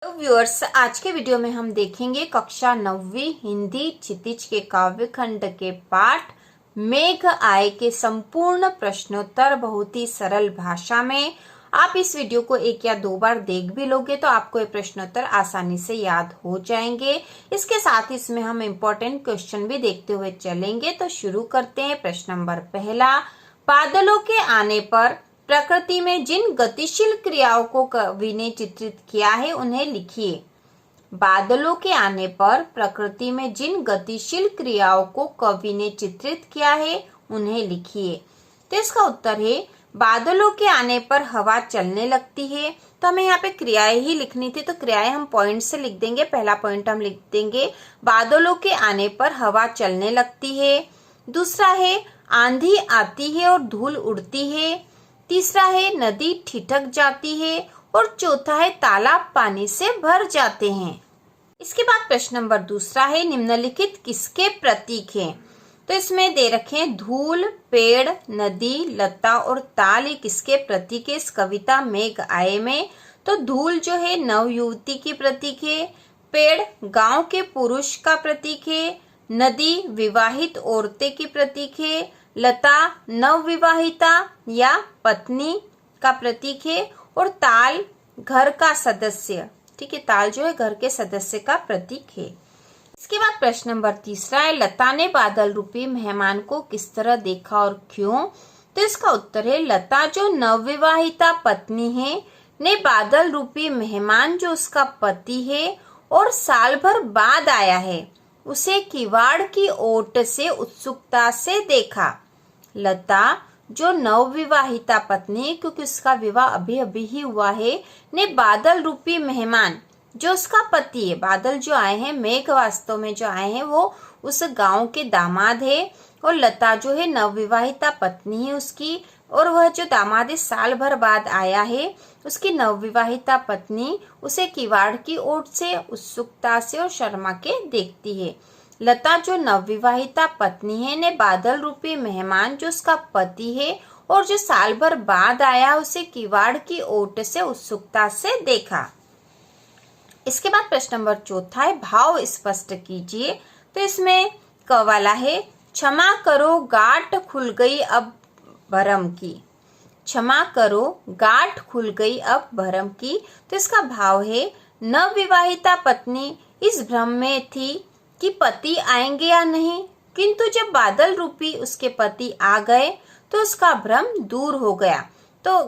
तो व्यूअर्स, आज के वीडियो में हम देखेंगे कक्षा 9वीं हिंदी क्षितिज के काव्य खंड के पाठ मेघ आए के संपूर्ण प्रश्नोत्तर बहुत ही सरल भाषा में। आप इस वीडियो को एक या दो बार देख भी लोगे तो आपको ये प्रश्नोत्तर आसानी से याद हो जाएंगे। इसके साथ ही इसमें हम इम्पोर्टेंट क्वेश्चन भी देखते हुए चलेंगे। तो शुरू करते हैं। प्रश्न नंबर पहला, बादलों के आने पर प्रकृति में जिन गतिशील क्रियाओं को कवि ने चित्रित किया है उन्हें लिखिए। बादलों के आने पर प्रकृति में जिन गतिशील क्रियाओं को कवि ने चित्रित किया है उन्हें लिखिए। तो इसका उत्तर है बादलों के आने पर हवा चलने लगती है। तो हमें यहाँ पे क्रियाएं ही लिखनी थी, तो क्रियाएं हम पॉइंट से लिख देंगे। पहला पॉइंट हम लिख देंगे बादलों के आने पर हवा चलने लगती है। दूसरा है आंधी आती है और धूल उड़ती है। तीसरा है नदी ठिठक जाती है और चौथा है तालाब पानी से भर जाते हैं। इसके बाद प्रश्न नंबर दूसरा है निम्नलिखित किसके प्रतीक हैं। तो इसमें दे रखे हैं धूल, पेड़, नदी, लता और ताल, ये किसके प्रतीक है इस कविता मेघ आए में। तो धूल जो है नवयुवती की प्रतीक है, पेड़ गांव के पुरुष का प्रतीक है, नदी विवाहित औरतें की प्रतीक है, लता नवविवाहिता या पत्नी का प्रतीक है और ताल घर का सदस्य, ठीक है, ताल जो है घर के सदस्य का प्रतीक है। इसके बाद प्रश्न नंबर तीसरा है लता ने बादल रूपी मेहमान को किस तरह देखा और क्यों। तो इसका उत्तर है लता जो नवविवाहिता पत्नी है ने बादल रूपी मेहमान जो उसका पति है और साल भर बाद आया है उसे किवाड़ की ओट से उत्सुकता से देखा। लता जो नवविवाहिता पत्नी, क्योंकि उसका विवाह अभी अभी ही हुआ है, ने बादल रूपी मेहमान जो उसका पति है, बादल जो आए हैं, मेघ वास्तव में जो आए हैं वो उस गांव के दामाद है और लता जो है नवविवाहिता पत्नी है उसकी, और वह जो दामाद है साल भर बाद आया है उसकी नवविवाहिता पत्नी उसे किवाड़ की ओट से उत्सुकता से और शर्मा के देखती है। लता जो नवविवाहिता पत्नी है ने बादल रूपी मेहमान जो उसका पति है और जो साल भर बाद आया उसे किवाड़ की ओट से उत्सुकता से देखा। इसके बाद प्रश्न नंबर चौथा है भाव स्पष्ट कीजिए। तो इसमें क वाला है क्षमा करो गांठ खुल गई अब भरम की। क्षमा करो गांठ खुल गई अब भरम की। तो इसका भाव है नवविवाहिता पत्नी इस भ्रम में थी कि पति आएंगे या नहीं, किंतु जब बादल रूपी उसके पति आ गए तो उसका भ्रम दूर हो गया। तो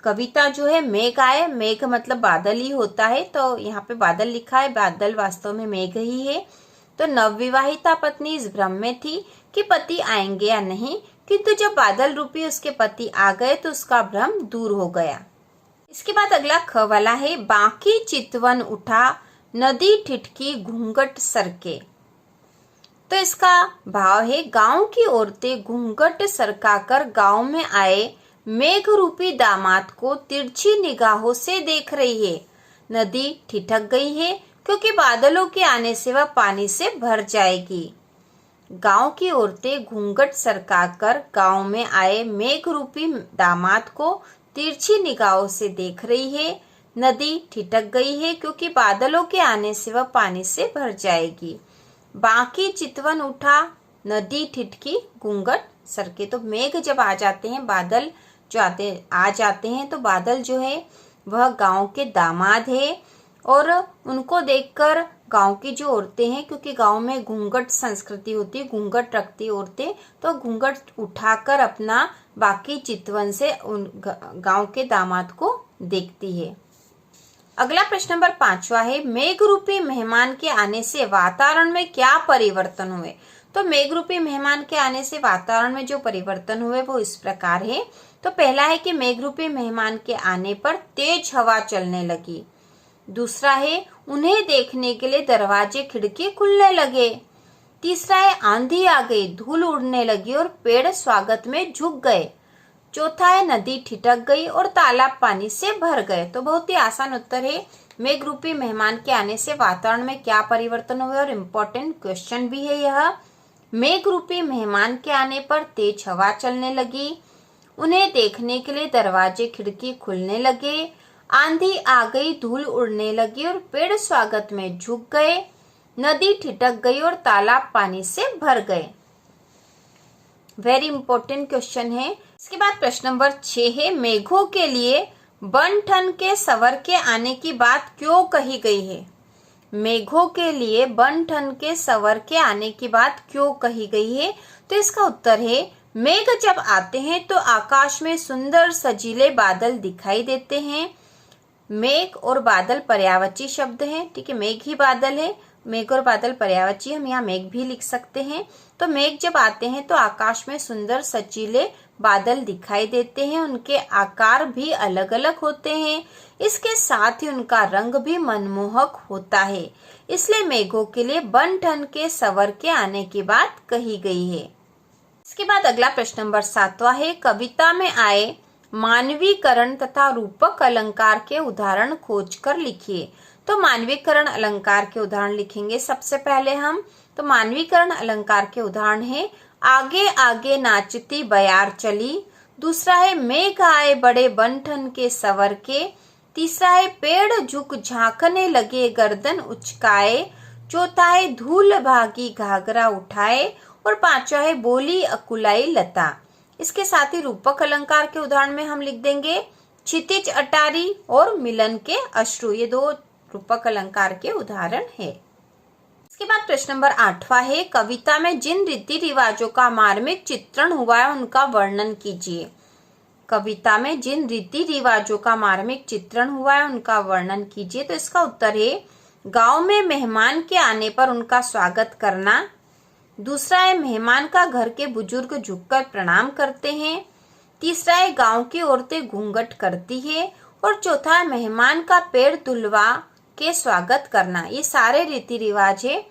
कविता जो है मेघ आए, मेघ मतलब बादल ही होता है, तो यहाँ पे बादल लिखा है, बादल वास्तव में मेघ ही है। तो नवविवाहिता पत्नी इस भ्रम में थी कि पति आएंगे या नहीं, किंतु जब बादल रूपी उसके पति आ गए तो उसका भ्रम दूर हो गया। इसके बाद अगला ख वाला है बाकी चितवन उठा नदी ठिठकी घूंघट सरके। तो इसका भाव है गांव की औरतें घूंघट सरकाकर गांव में आए मेघ रूपी दामाद को तिरछी निगाहों से देख रही है। नदी ठिठक गई है क्योंकि बादलों के आने से वह पानी से भर जाएगी। गांव की औरतें घूंघट सरकाकर गांव में आए मेघ रूपी दामाद को तिरछी निगाहों से देख रही है। नदी ठिठक गई है क्योंकि बादलों के आने से वह पानी से भर जाएगी। बाकी चितवन उठा नदी ठिठकी घूंघट सरके। तो मेघ जब आ जाते हैं, बादल जो आ जाते हैं, तो बादल जो है वह गांव के दामाद है और उनको देखकर गांव की जो औरतें हैं, क्योंकि गांव में घूंघट संस्कृति होती है, घूंघट रखती औरतें, तो घूंघट उठाकर अपना बाकी चितवन से उन गांव के दामाद को देखती है। अगला प्रश्न नंबर 5वां है मेघ रूपी मेहमान के आने से वातावरण में क्या परिवर्तन हुए। तो मेघ रूपी मेहमान के आने से वातावरण में जो परिवर्तन हुए वो इस प्रकार है। तो पहला है कि मेघ रूपी मेहमान के आने पर तेज हवा चलने लगी। दूसरा है उन्हें देखने के लिए दरवाजे खिड़की खुलने लगे। तीसरा है आंधी आ गई, धूल उड़ने लगी और पेड़ स्वागत में झुक गए। चौथा है नदी ठिठक गई और तालाब पानी से भर गए। तो बहुत ही आसान उत्तर है मेघ रूपी मेहमान के आने से वातावरण में क्या परिवर्तन हुए, और इम्पोर्टेंट क्वेश्चन भी है यह। मेघ रूपी मेहमान के आने पर तेज हवा चलने लगी, उन्हें देखने के लिए दरवाजे खिड़की खुलने लगे, आंधी आ गई, धूल उड़ने लगी और पेड़ स्वागत में झुक गए। नदी ठिठक गई और तालाब पानी से भर गए। वेरी इंपॉर्टेंट क्वेश्चन है। इसके बाद प्रश्न नंबर 6 है, मेघों के लिए बन ठन के सवर के आने की बात क्यों कही गई है? मेघों के लिए बन ठन के सवर के आने की बात क्यों कही गई है? तो इसका उत्तर है, मेघ जब आते हैं तो आकाश में सुंदर सजीले बादल दिखाई देते हैं। मेघ और बादल पर्यायवाची शब्द हैं, ठीक है। मेघ ही बादल है, मेघ और बादल पर्यायवाची, हम यहाँ मेघ भी लिख सकते हैं। तो मेघ जब आते हैं तो आकाश में सुंदर सजीले बादल दिखाई देते हैं। उनके आकार भी अलग अलग होते हैं, इसके साथ ही उनका रंग भी मनमोहक होता है। इसलिए मेघों के लिए बन ठन के सवर के आने की बात कही गई है। इसके बाद अगला प्रश्न नंबर 7वां है, कविता में आए मानवीकरण तथा रूपक अलंकार के उदाहरण खोजकर लिखिए। तो मानवीकरण अलंकार के उदाहरण लिखेंगे सबसे पहले हम। तो मानवीकरण अलंकार के उदाहरण है, आगे आगे नाचती बयार चली। दूसरा है, मेघ आए बड़े बन ठन के सवर के। तीसरा है, पेड़ झुक झांकने लगे गर्दन उचकाए। चौथा है, धूल भागी घाघरा उठाए। और पांचवा है, बोली अकुलाई लता। इसके साथ ही रूपक अलंकार के उदाहरण में हम लिख देंगे क्षितिज अटारी और मिलन के अश्रु। ये 2 रूपक अलंकार के उदाहरण है। इसके बाद प्रश्न नंबर 8वां है, कविता में जिन रीति रिवाजों का मार्मिक चित्रण हुआ है उनका वर्णन कीजिए। कविता में जिन रीति रिवाजों का मार्मिक चित्रण हुआ है उनका वर्णन कीजिए। तो इसका उत्तर है, गांव में मेहमान के आने पर उनका स्वागत करना। दूसरा है, मेहमान का घर के बुजुर्ग झुककर प्रणाम करते हैं। तीसरा है, गांव की औरतें घूंघट करती है। और चौथा है, मेहमान का पैर धुलवा के स्वागत करना। ये सारे रीति रिवाज है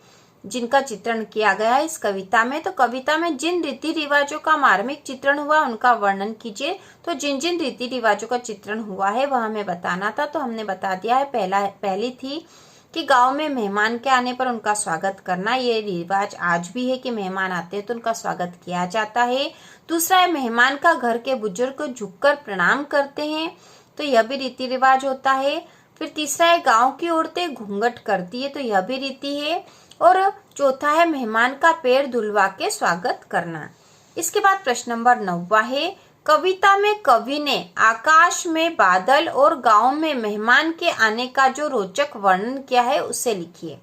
जिनका चित्रण किया गया है इस कविता में। तो कविता में जिन रीति रिवाजों का मार्मिक चित्रण हुआ उनका वर्णन कीजिए। तो जिन जिन रीति रिवाजों का चित्रण हुआ है वह हमें बताना था, तो हमने बता दिया है। पहली थी कि गांव में मेहमान के आने पर उनका स्वागत करना। ये रिवाज आज भी है कि मेहमान आते हैं तो उनका स्वागत किया जाता है। दूसरा है, मेहमान का घर के बुजुर्ग झुककर प्रणाम करते हैं, तो यह भी रीति रिवाज होता है। फिर तीसरा है, गांव की औरतें घूंघट करती है, तो यह भी रीति है। और चौथा है, मेहमान का पैर धुलवा के स्वागत करना। इसके बाद प्रश्न नंबर 9वां है, कविता में कवि ने आकाश में बादल और गांव में मेहमान के आने का जो रोचक वर्णन किया है उसे लिखिए।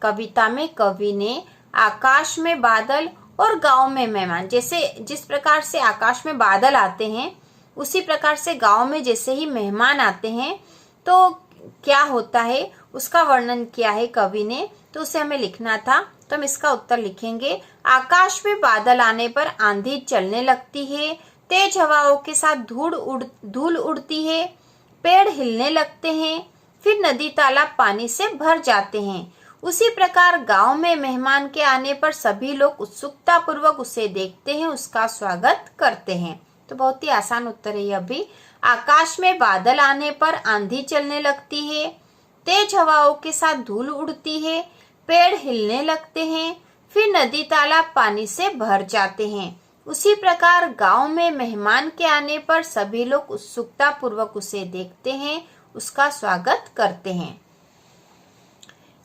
कविता में कवि ने आकाश में बादल और गांव में मेहमान, जैसे जिस प्रकार से आकाश में बादल आते हैं उसी प्रकार से गांव में जैसे ही मेहमान आते हैं तो क्या होता है उसका वर्णन किया है कवि ने, तो उसे हमें लिखना था। तो हम इसका उत्तर लिखेंगे, आकाश में बादल आने पर आंधी चलने लगती है, तेज हवाओं के साथ धूल उड़ती है, पेड़ हिलने लगते हैं, फिर नदी तालाब पानी से भर जाते हैं। उसी प्रकार गांव में मेहमान के आने पर सभी लोग उत्सुकता पूर्वक उसे देखते हैं, उसका स्वागत करते हैं। तो बहुत ही आसान उत्तर है यह भी। आकाश में बादल आने पर आंधी चलने लगती है, तेज हवाओं के साथ धूल उड़ती है, पेड़ हिलने लगते हैं, फिर नदी तालाब पानी से भर जाते हैं। उसी प्रकार गांव में मेहमान के आने पर सभी लोग उत्सुकता पूर्वक उसे देखते हैं, उसका स्वागत करते हैं।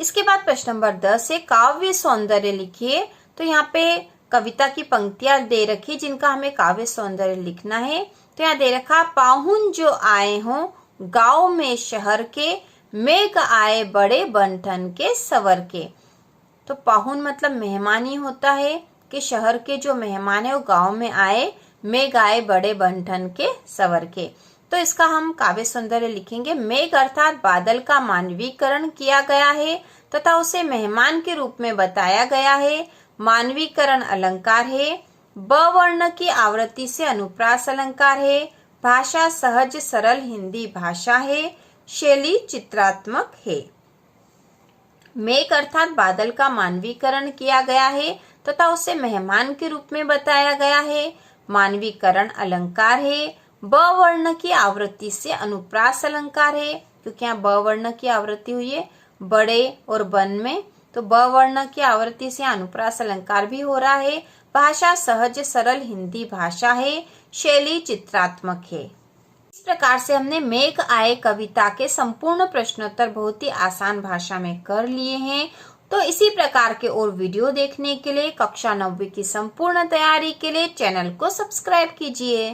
इसके बाद प्रश्न नंबर 10 है, काव्य सौंदर्य लिखिए। तो यहाँ पे कविता की पंक्तियां दे रखी जिनका हमें काव्य सौंदर्य लिखना है। तो यहाँ दे रखा, पाहुन जो आए हों गांव में शहर के, मेघ आए बड़े बन ठन के सवर के। तो पाहुन मतलब मेहमान ही होता है कि शहर के जो मेहमान है वो गांव में आए, मेघ आए बड़े बन ठन के सवर के। तो इसका हम काव्य सौंदर्य लिखेंगे, मेघ अर्थात बादल का मानवीकरण किया गया है तथा उसे मेहमान के रूप में बताया गया है। मानवीकरण अलंकार है। ब वर्ण की आवृत्ति से अनुप्रास अलंकार है। भाषा सहज सरल हिंदी भाषा है। शैली चित्रात्मक है। मेघ अर्थात बादल का मानवीकरण किया गया है तथा उसे मेहमान के रूप में बताया गया है। मानवीकरण अलंकार है। ब वर्ण की आवृत्ति से अनुप्रास अलंकार है, क्योंकि यहाँ ब वर्ण की आवृत्ति हुई है बड़े और बन में, तो ब वर्ण की आवृत्ति से अनुप्रास अलंकार भी हो रहा है। भाषा सहज सरल हिंदी भाषा है। शैली चित्रात्मक है। इस प्रकार से हमने मेघ आए कविता के संपूर्ण प्रश्नोत्तर बहुत ही आसान भाषा में कर लिए हैं। तो इसी प्रकार के और वीडियो देखने के लिए कक्षा 9वीं की संपूर्ण तैयारी के लिए चैनल को सब्सक्राइब कीजिए।